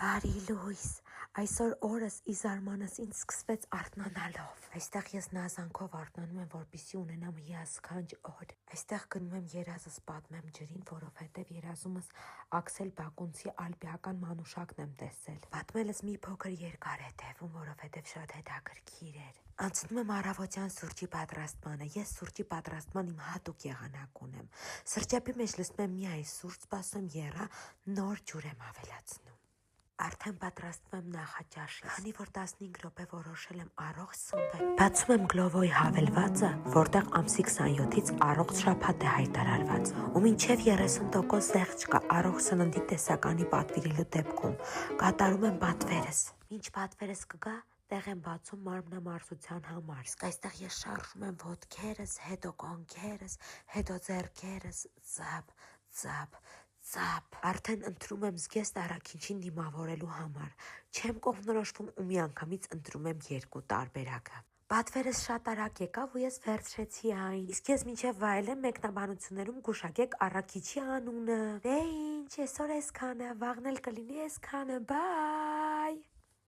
Բարի լույս, այսօր օրս իզարմանս ինձ սկսվեց արթնանալով։ Այստեղ ես նազանքով արթնանում եմ, որպեսզի ունենամ հիասքանչ օր։ Այստեղ գնում եմ երազս պատմեմ ջրին, որովհետև երազումս Աքսել Բակունցի ալպիական մանուշակն եմ տեսել։ Պատմելս մի փոքր երկար է տևում, որովհետև շատ հետաքրքիր էր։ Անցնում եմ առավոտյան սուրճի պատրաստմանը։ Ես սուրճի պատրաստման իմ հատուկ եղանակ ունեմ։ Սրճապի մեջ լցնում եմ միայն սուրճ, սպասում եռա, նոր ջուր եմ ավելացնում։ Արդեն պատրաստվում եմ նախաճաշի, քանի որ 15 րոպե որոշել եմ առողջ սնվել։ Բացում եմ Գլովոյի հավելվածը, որտեղ ամսի 27-ից առողջ շաբաթ է հայտարարված, ու մինչև 30% զեղչ չկա առողջ սննդի տեսականի պատվիրելու դեպքում։ Կատարում եմ պատվերս։ Մինչ պատվերս կգա, տեղ եմ բացում մարմնամարզության համար։ Իսկ այստեղ ես շարժում եմ ոտքերս, հետո կոնքերս, հետո ձեռքերս, ծափ։ Արդեն ընտրում եմ զգեստ առաքինչին դիմավորելու համար։ Չեմ կողմնորոշվում ու միանգամից ընտրում եմ երկու տարբերակը։ Պատվերս շատ արագ եկավ ու ես վերցրեցի այն։ Իսկ ես մինչև վայելեմ մեկնաբանություններում գուշակեք առաքիչի անունը։ Դե ինչ, այսօր էսքանը, վաղն էլ կլինի էսքանը, բայ։